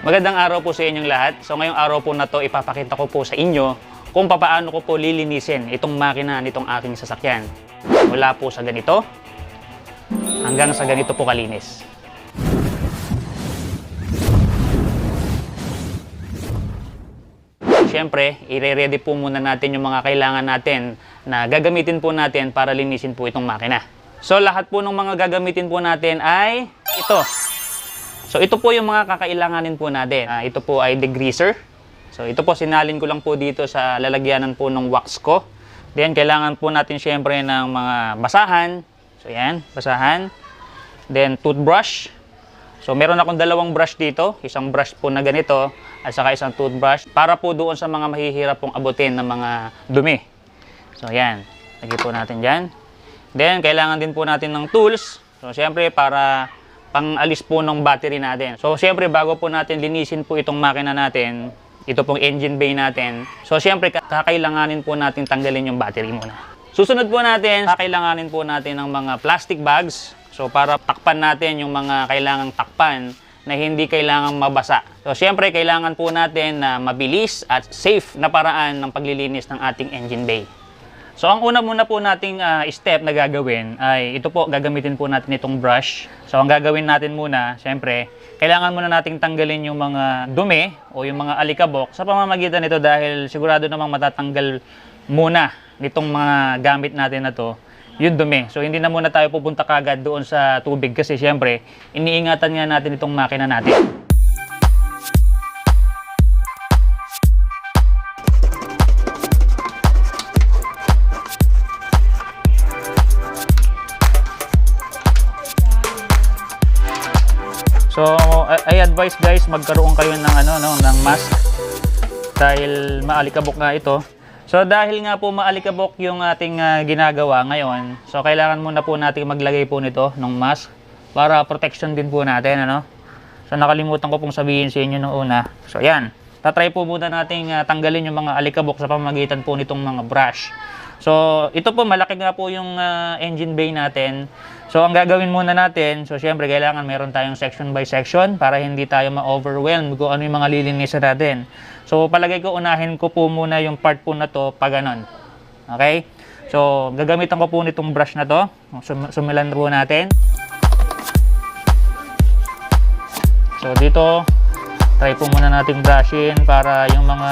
Magandang araw po sa inyong lahat. So ngayong araw po na to, ipapakita ko po sa inyo kung paano ko po lilinisin itong makina nitong aking sasakyan. Mula po sa ganito hanggang sa ganito po kalinis. Siyempre, i-ready po muna natin yung mga kailangan natin na gagamitin po natin para linisin po itong makina. So lahat po ng mga gagamitin po natin ay ito. So ito po yung mga kakailanganin po natin. Ito po ay degreaser. So ito po sinalin ko lang po dito sa lalagyanan po ng wax ko. Then kailangan po natin syempre ng mga basahan. So yan, basahan. Then toothbrush. So meron akong dalawang brush dito. Isang brush po na ganito at saka isang toothbrush para po doon sa mga mahihirap pong abutin ng mga dumi. So yan, lagay po natin dyan. Then kailangan din po natin ng tools. So syempre para pang-alis po ng battery natin. So, syempre, bago po natin linisin po itong makina natin, ito pong engine bay natin, so, syempre, kakailanganin po natin tanggalin yung battery muna. Susunod po natin, kakailanganin po natin ng mga plastic bags. So, para takpan natin yung mga kailangang takpan na hindi kailangang mabasa. So, syempre, kailangan po natin na mabilis at safe na paraan ng paglilinis ng ating engine bay. So, ang una muna po nating step na gagawin ay ito po, gagamitin po natin itong brush. So, ang gagawin natin muna, syempre, kailangan muna nating tanggalin yung mga dumi o yung mga alikabok sa pamamagitan nito dahil sigurado namang matatanggal muna nitong mga gamit natin na to yung dumi. So, hindi na muna tayo pupunta kagad doon sa tubig kasi syempre, iniingatan nga natin itong makina natin. So, I advise guys, magkaroon kayo ng ng mask dahil maalikabok nga ito. So, dahil nga po maalikabok yung ating ginagawa ngayon, so kailangan muna po natin maglagay po nito ng mask para protection din po natin, So, nakalimutan ko pong sabihin sa inyo nung una. So, ayan. Tatry po muna nating tanggalin yung mga alikabok sa pamamagitan po nitong mga brush. So, ito po, malaki nga po yung engine bay natin. So, ang gagawin muna natin, so syempre kailangan meron tayong section by section para hindi tayo ma-overwhelm kung ano yung mga lilinisan natin. So, palagay ko unahin ko po muna yung part po na to pag ganon. Okay? So, gagamitan ko po nitong brush na to. Sumilan po natin. So, dito, try po muna natin brushin para yung mga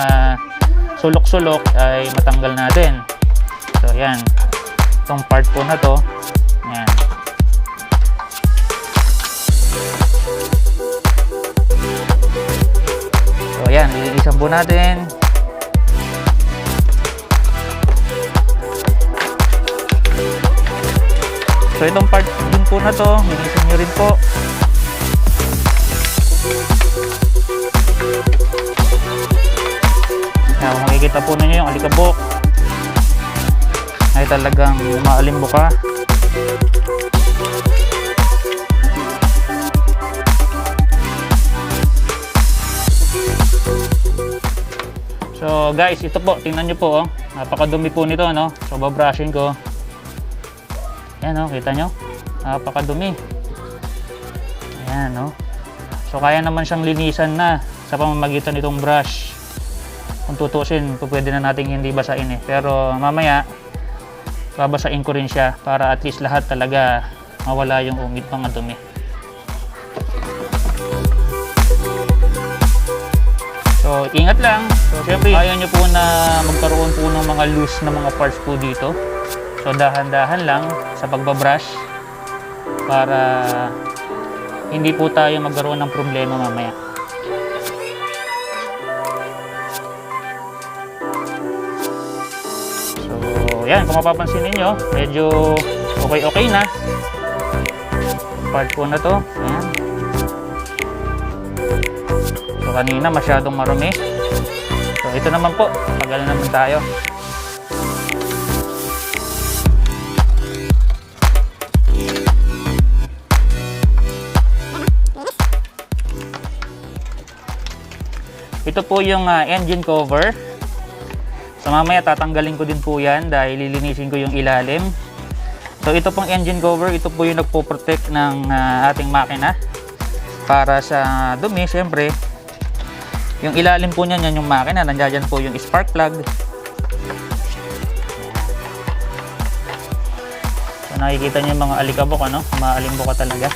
sulok-sulok ay matanggal natin. So, yan. Itong part po na to. Yan. So, yan. Lilinisan po natin. So, itong part din po na to, linisin nyo rin po. Yan, makikita po ninyo yung alikabok ay talagang maalimbuka. So guys, ito po, tingnan nyo po, napakadumi po nito, So babrushin ko. Ayan, kita nyo, napakadumi. Ayan, So kaya naman siyang linisan na sa pamamagitan nitong brush. Kung tutusin, pwede na nating hindi basain pero mamaya babasain ko rin siya para at least lahat talaga mawala yung mga dumi. So, ingat lang. So, syempre, ayaw nyo po na magkaroon po ng mga loose na mga parts po dito. So, dahan-dahan lang sa pagbabrush para hindi po tayo magkaroon ng problema mamaya. So, yan. Kung mapapansin ninyo, medyo okay na. Part po na to. Ayan. So, kanina masyadong marumi. So, ito naman po. Tagal naman tayo. Ito po yung engine cover. So, mamaya tatanggalin ko din po yan dahil lilinisin ko yung ilalim. So, ito pong engine cover, ito po yung nagpo-protect ng ating makina para sa dumi, syempre. Yung ilalim po niyan, yan yung makina. Nandiyan po yung spark plug. So, nakikita niyo yung mga alikabok, ano? Maalimbo ka talaga.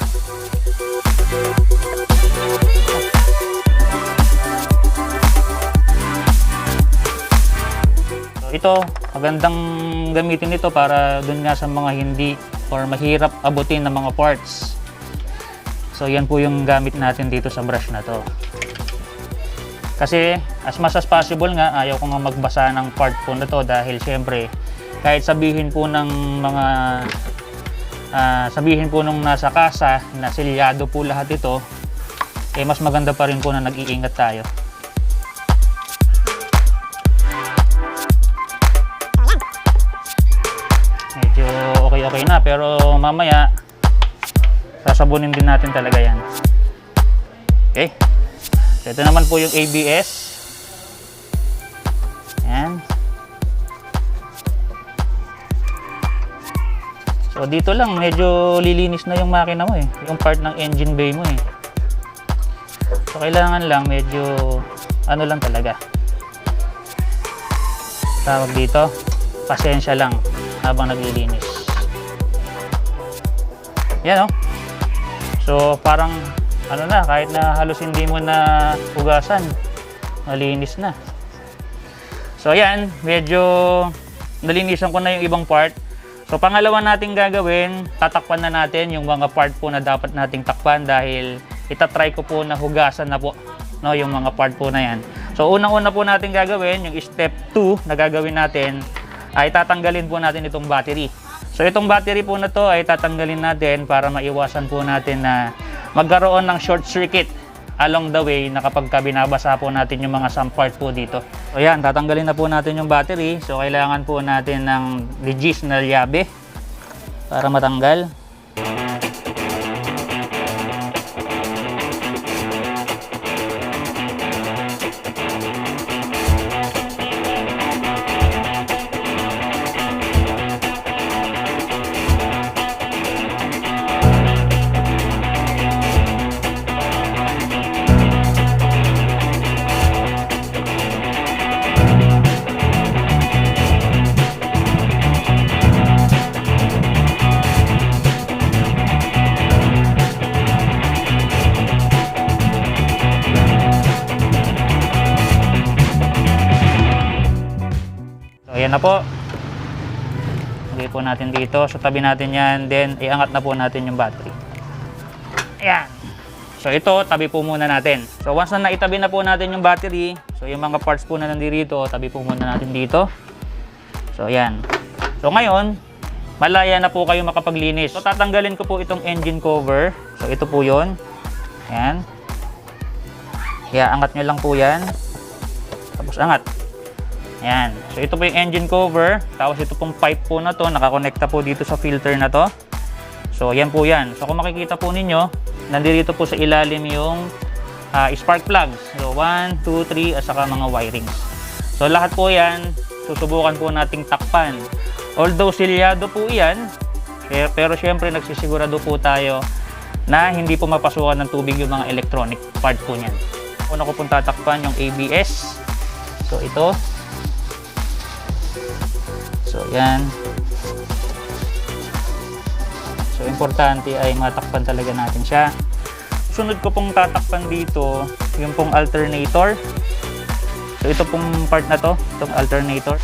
So, ito, magandang gamitin ito para dun nga sa mga hindi or mahirap abutin ng mga parts. So, yan po yung gamit natin dito sa brush na to. Kasi, as much as possible nga, ayaw ko nga magbasa ng part po na to dahil syempre, kahit sabihin po ng mga sabihin po nung nasa kasa na selyado po lahat ito, eh mas maganda pa rin po na nag-iingat tayo. Medyo okay na, pero mamaya sasabunin din natin talaga yan. Okay. So, ito naman po yung ABS. Ayan. So, dito lang, medyo lilinis na yung makina mo eh. Yung part ng engine bay mo eh. So, kailangan lang medyo, ano lang talaga. Tawag dito, pasensya lang habang naglilinis. Yan o. So, parang, ano na, kahit na halos hindi mo na hugasan, malinis na. So, ayan, medyo nalinisan ko na yung ibang part. So, pangalawa natin gagawin, tatakpan na natin yung mga part po na dapat nating takpan dahil itatry ko po na hugasan na po, no, yung mga part po na yan. So, unang-una po natin gagawin, yung step 2 na gagawin natin, ay tatanggalin po natin itong battery. So, itong battery po na to ay tatanggalin natin para maiwasan po natin na magkaroon ng short circuit along the way na kapag binabasa po natin yung mga some part po dito. So yan, tatanggalin na po natin yung battery. So kailangan po natin ng legis na llave para matanggal. Ayan na po. Lagay po natin dito. So, tabi natin yan. Then, iangat na po natin yung battery. Ayan. So, ito, tabi po muna natin. So, once na naitabi na po natin yung battery, so, yung mga parts po na nandito, tabi po muna natin dito. So, ayan. So, ngayon, malaya na po kayo makapaglinis. So, tatanggalin ko po itong engine cover. So, ito po yun. Ayan. Kaya, angat nyo lang po yan. Tapos, angat. Ayan. So, ito po yung engine cover. Tapos, ito pong pipe po na to. Nakakonekta po dito sa filter na to. So, yan po yan. So, kung makikita po ninyo, nandito po sa ilalim yung spark plugs. So, 1, 2, 3, at saka mga wirings. So, lahat po yan, susubukan po nating takpan. Although, silyado po yan, pero syempre, nagsisigurado po tayo na hindi po mapasukan ng tubig yung mga electronic part po niyan. Una ko pong tatakpan yung ABS. So, ito. So, yan. So, importante ay matakpan talaga natin siya. Sunod ko pong tatakpan dito, yung pong alternator. So, ito pong part na to, itong alternator.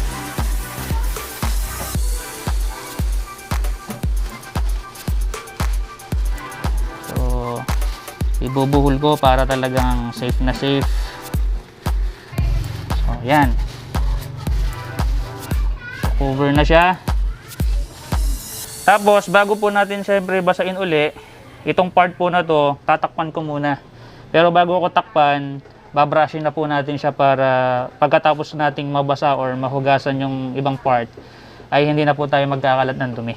So, ibubuhol ko para talagang safe na safe. So, yan. Cover na siya. Tapos, bago po natin syempre basain uli, itong part po na to, tatakpan ko muna. Pero bago ko takpan, babrushin na po natin siya para pagkatapos nating mabasa or mahugasan yung ibang part, ay hindi na po tayo magkakalat ng dumi.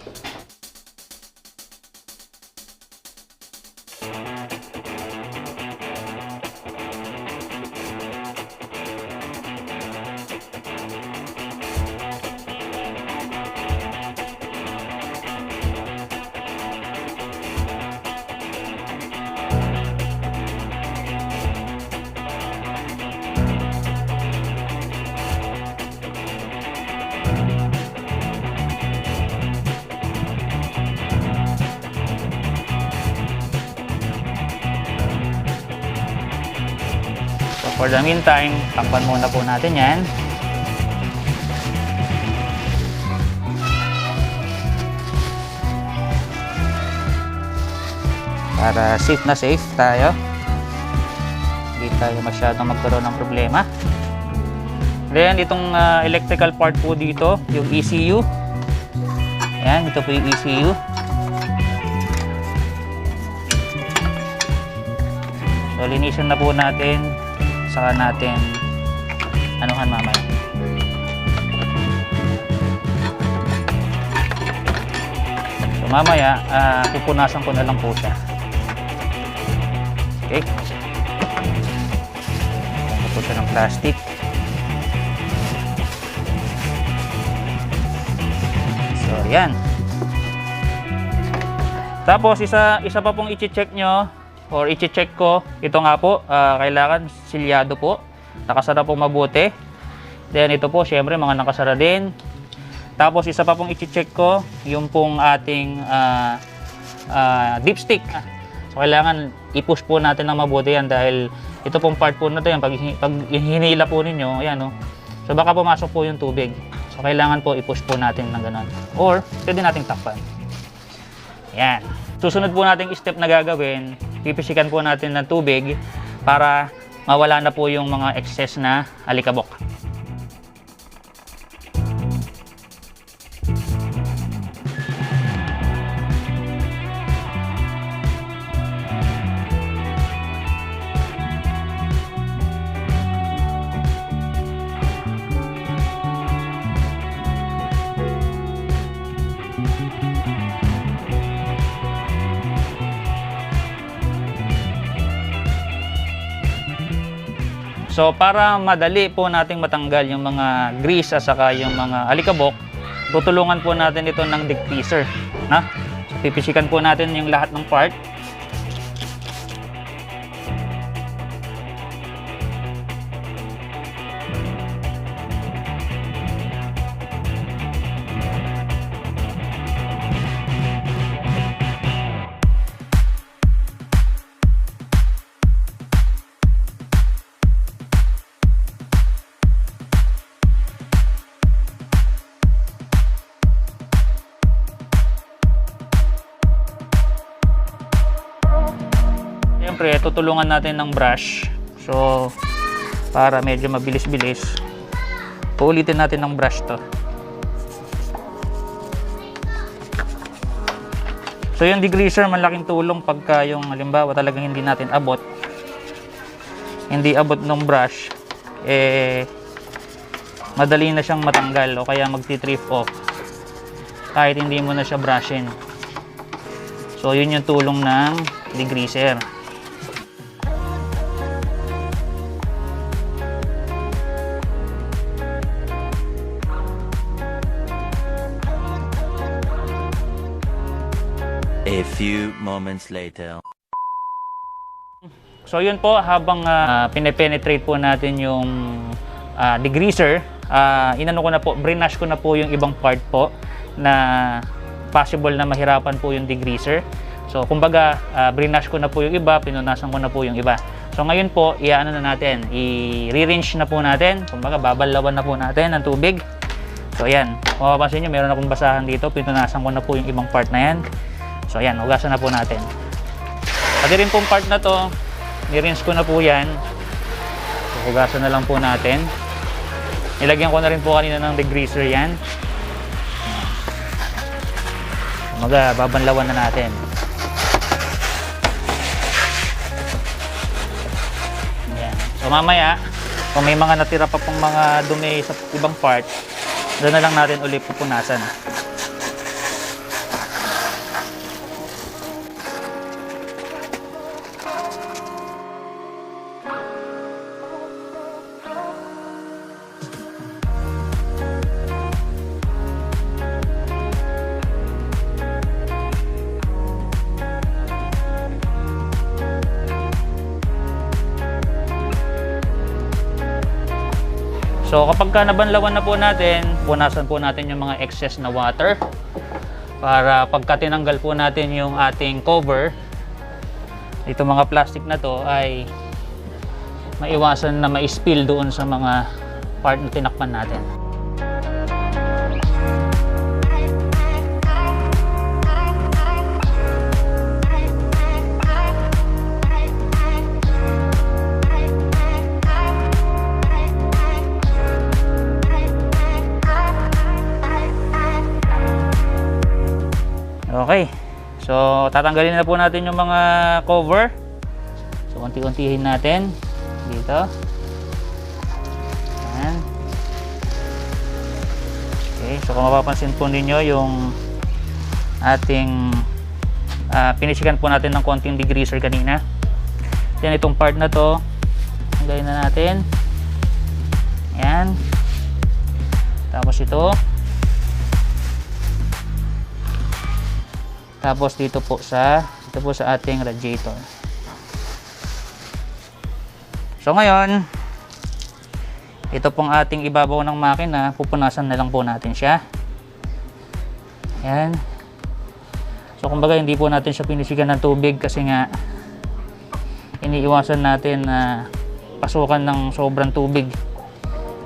for the meantime, takpan muna po natin yan. Para safe na safe tayo. Hindi tayo masyadong magkaroon ng problema. Then, itong electrical part po dito, yung ECU. Ayan, ito po yung ECU. So, linisin na po natin. Saka natin anuhan mamaya. So, mamaya, pupunasan ko na lang po siya. Okay. Ito po siya ng plastic. So, yan. Tapos, isa pa pong i-check nyo or i-check ko. Ito nga po, kailangan silyado po. Nakasara po mabuti. Then, ito po, syempre, mga nakasara din. Tapos, isa pa pong i-check ko, yung pong ating dipstick. So, kailangan i-push po natin ng mabuti yan dahil ito pong part po na ito yan, pag hinila po ninyo, ayan o. So, baka pumasok po yung tubig. So, kailangan po i-push po natin ng ganun. Or, pwede nating takpan. Ayan. Susunod po nating step na gagawin, pipisikan po natin ng tubig para mawala na po yung mga excess na alikabok. So, para madali po nating matanggal yung mga grease at saka yung mga alikabok, tutulungan po natin ito ng degreaser. So, pipisikan po natin yung lahat ng part. Siyempre, tutulungan natin ng brush. So, para medyo mabilis-bilis, paulitin natin ng brush to. So, yung degreaser, malaking tulong pagka yung halimbawa talagang hindi natin abot. Hindi abot ng brush, madali na siyang matanggal o kaya magti-trip off kahit hindi mo na siya brushin. So, yun yung tulong ng degreaser. A few moments later. So yun po, habang pine-penetrate po natin yung degreaser, inano ko na po, brinash ko na po yung ibang part po na possible na mahirapan po yung degreaser. So kumbaga, brinash ko na po yung iba, pinunasan ko na po yung iba. So ngayon po, i-ano na natin, i-rinse na po natin, kumbaga babalawan na po natin ng tubig. So ayan, mapapansin nyo, meron akong basahan dito, pinunasan ko na po yung ibang part na yan. So ayan, hugasan na po natin. Pati rin pong part na to, ni-rinse ko na po yan. So, hugasan na lang po natin. Nilagyan ko na rin po kanina ng degreaser yan. Babanlawan na natin. Ayan. So mamaya, kung may mga natira pa pong mga dumi sa ibang part, doon na lang natin ulit pupunasan. So kapag nabanlawan na po natin, punasan po natin yung mga excess na water para pagka tinanggal po natin yung ating cover, ito mga plastic na to ay maiwasan na ma-spill doon sa mga part na tinakpan natin. Okay, so tatanggalin na po natin yung mga cover. So unti-untihin natin dito. Ayan. Okay, so kung mapapansin po ninyo yung ating pinishikan po natin ng konting degreaser kanina. Then itong part na to, tanggalin na natin. Ayan. Tapos ito. Tapos dito po sa ating radiator. So ngayon, ito pong ating ibabaw ng makina, pupunasan na lang po natin siya. Ayan. So kumbaga hindi po natin siya pinisigan ng tubig kasi nga iniiwasan natin na pasukan ng sobrang tubig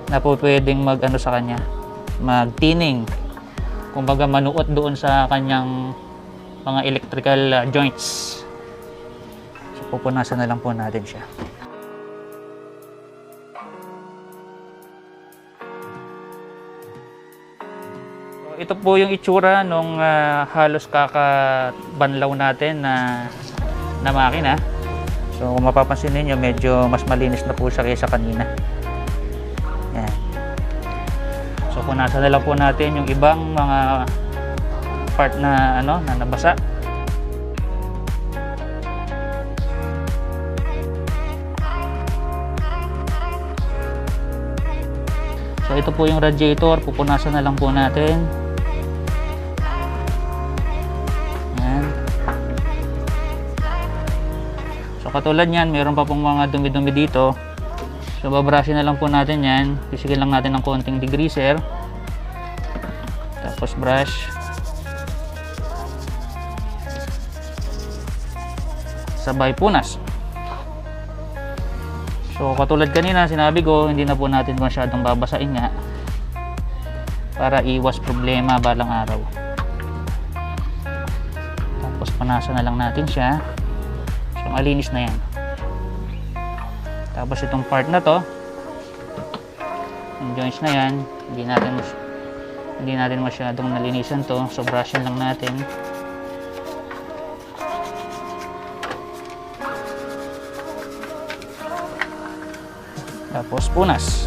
na po pwedeng mag-ano sa kanya, mag-tinning. Kumbaga manuot doon sa kanyang mga electrical joints. So pupunasan na lang po natin siya. So, ito po yung itsura nung halos kakabanlaw natin na makina. So kung mapapansin niyo, medyo mas malinis na po siya kaysa kanina. Yan. So punasan na lang po natin yung ibang mga part na na nabasa. So ito po yung radiator, pupunasan na lang po natin. Ayan. So katulad niyan, mayroon pa pong mga dumi-dumi dito. So babrushin na lang po natin yan. Pisigil lang natin ng konting degreaser. Tapos brush. Sabay punas. So katulad kanina sinabi ko, hindi na po natin masyadong babasain nga para iwas problema balang araw. Tapos punasan na lang natin siya. So malinis na yan. Tapos itong part na to, yung joints na yan, hindi natin masyadong nalinisan to. So brushin lang natin. Tapos punas.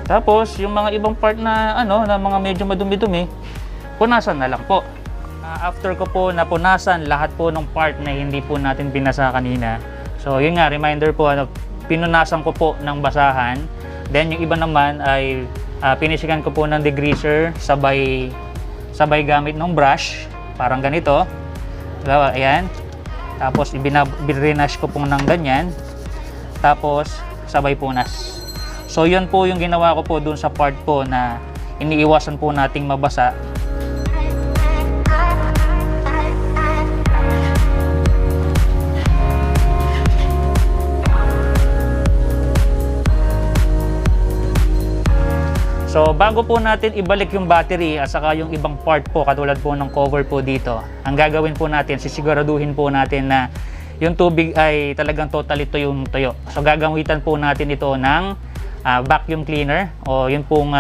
Tapos yung mga ibang part na na mga medyo madumi-dumi, punasan na lang po. After ko po napunasan lahat po ng part na hindi po natin binasa kanina. So yun nga, reminder po, pinunasan ko po ng basahan. Then yung iba naman ay pinishikan ko po ng degreaser sabay gamit ng brush, parang ganito. Ayan. Tapos ibinash ko po ng ganyan. Tapos sabay punas. So yun po yung ginawa ko po dun sa part po na iniiwasan po nating mabasa. So bago po natin ibalik yung battery at saka yung ibang part po katulad po ng cover po dito, ang gagawin po natin, sisiguraduhin po natin na yung tubig ay talagang totally tuyo. So gagamitan po natin ito ng vacuum cleaner o yun pong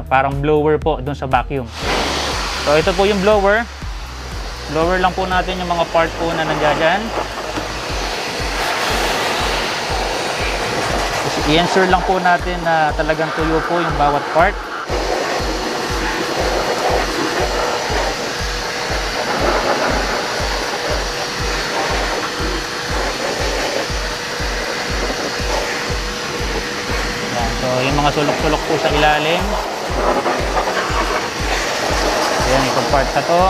parang blower po dun sa vacuum. So ito po yung blower. Blower lang po natin yung mga part po na nandiyan. I-ensure lang po natin na talagang tuyo po yung bawat part. Yan. So yung mga sulok-sulok po sa ilalim. Ayan, itong part na to.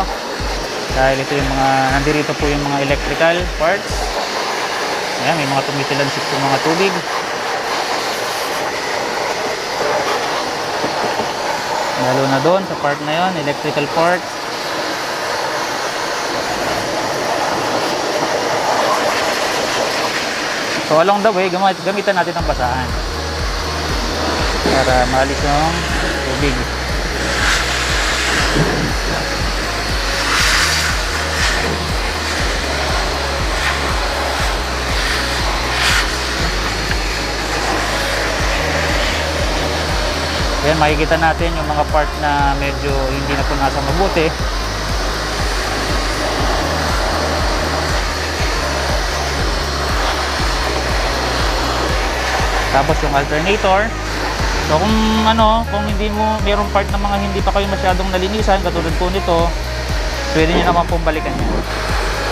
Dahil ito yung mga, nandirito po yung mga electrical parts. Ayan, may mga tumitilansik po mga tubig. Lalo na doon sa part na yon, electrical part. So along the way, gamitan natin ang basahan para maalis yung tubig. Ayan, makikita natin yung mga part na medyo hindi na punasan mabuti. Tapos yung alternator. So kung hindi mo, mayroong part ng mga hindi pa kayo masyadong nalinisan, katulad po nito, pwede nyo naman pong balikan yan.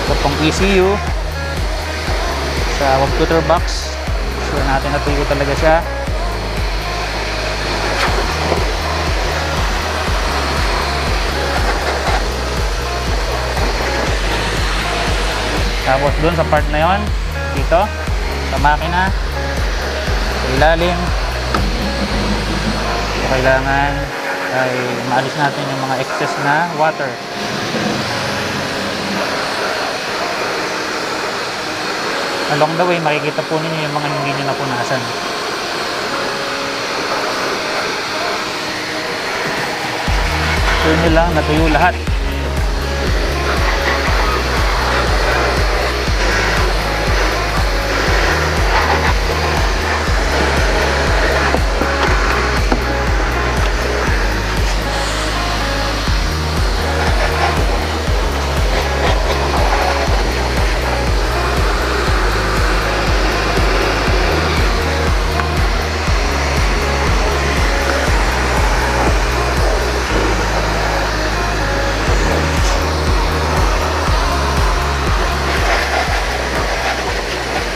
So pong ECU sa computer box, sure natin na tuyo talaga siya. Tapos dun sa part na yon, dito sa makina, sa ilalim, so kailangan ay maalis natin yung mga excess na water. Along the way, makikita po ninyo yung mga hindi nyo napunasan. Sure nyo lang natuyo lahat.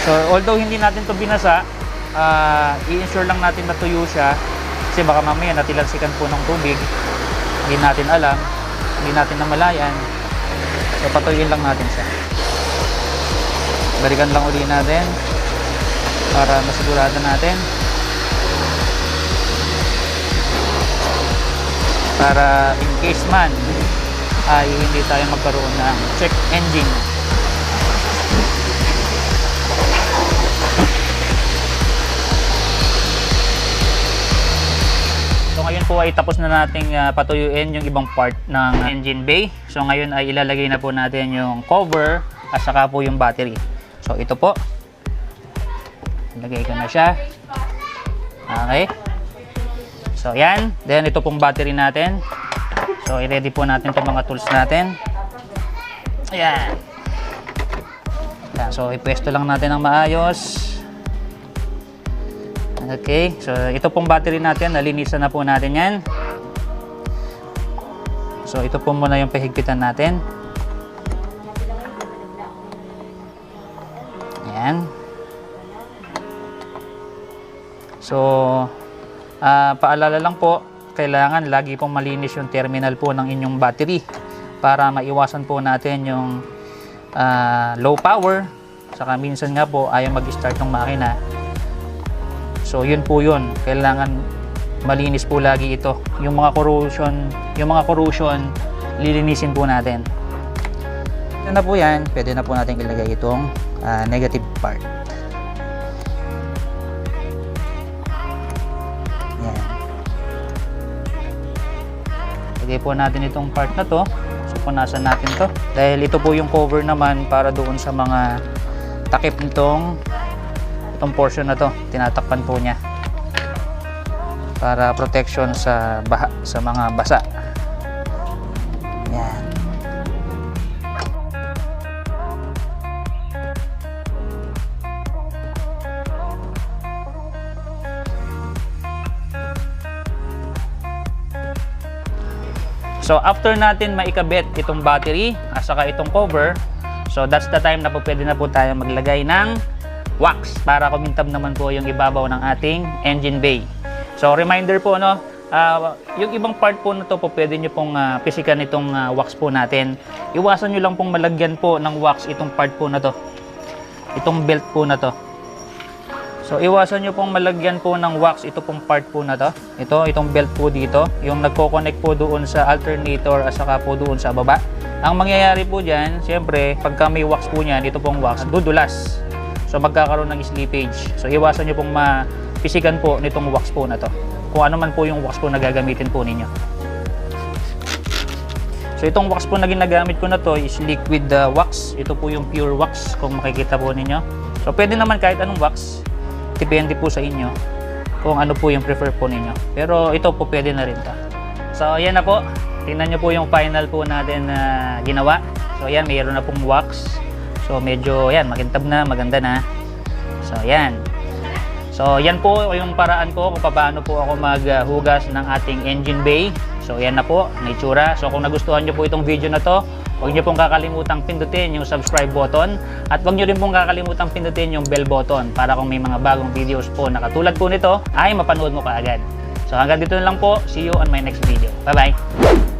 So, although hindi natin to binasa, i-ensure lang natin na tuyo siya kasi baka mamaya natilansikan po ng tubig, hindi natin alam, hindi natin namalayan. So, patuyuin lang natin siya. Balikan lang uli natin para masigurado natin, para in case man ay hindi tayo magkaroon ng check engine. So ngayon po ay tapos na nating patuyuin yung ibang part ng engine bay. So ngayon ay ilalagay na po natin yung cover at saka po yung battery. So ito po. Ilagay ko na siya. Okay. So yan. Then ito pong battery natin. So i-ready po natin itong mga tools natin. Ayan. Yan. So ipwesto lang natin ng maayos. Okay, so ito pong battery natin, nalinisan na po natin yan. So ito po muna yung pahigpitan natin. Ayan. So, paalala lang po, kailangan lagi pong malinis yung terminal po ng inyong battery para maiwasan po natin yung low power. Saka minsan nga po ayaw mag-start ng makina. So yun po yun, kailangan malinis po lagi ito. Yung mga corrosion, lilinisin po natin. Ito na po yan, pwede na po natin ilagay itong negative part. Yan. Lagay po natin itong part na to. So punasan natin to. Dahil ito po yung cover naman para doon sa mga takip nitong portion na to, tinatakpan po niya para protection sa baha, sa mga basa. Yan. So after natin maikabit itong battery at saka itong cover, so that's the time na po pwede na po tayo maglagay ng wax para kumintab naman po yung ibabaw ng ating engine bay. So reminder po, no, yung ibang part po na to po pwede nyo pong pisikan itong wax po natin. Iwasan nyo lang pong malagyan po ng wax itong part po na to, itong belt po na to. So iwasan nyo pong malagyan po ng wax ito pong part po na to. Itong belt po dito, yung nagko-connect po doon sa alternator at saka po doon sa baba. Ang mangyayari po dyan, siyempre, pagka may wax po niyan, ito pong wax, dudulas. So magkakaroon ng slippage. So iwasan nyo pong mapisikan po nitong wax po na to. Kung ano man po yung wax po na gagamitin po ninyo. So itong wax po na ginagamit ko na to is liquid wax. Ito po yung pure wax kung makikita po ninyo. So pwede naman kahit anong wax. Depende po sa inyo kung ano po yung prefer po ninyo. Pero ito po pwede na rin to. So ayan na po. Tingnan nyo po yung final po natin na ginawa. So ayan, mayroon na pong wax. So medyo ayan, makintab na, maganda na. So ayan. So yan po yung paraan ko kung paano po ako maghugas ng ating engine bay. So yan na po, ang itsura. So kung nagustuhan nyo po itong video na to, huwag nyo pong kakalimutang pindutin yung subscribe button at huwag nyo rin pong kakalimutang pindutin yung bell button para kung may mga bagong videos po na katulad po nito ay mapanood mo kaagad. So hanggang dito na lang po. See you on my next video. Bye bye!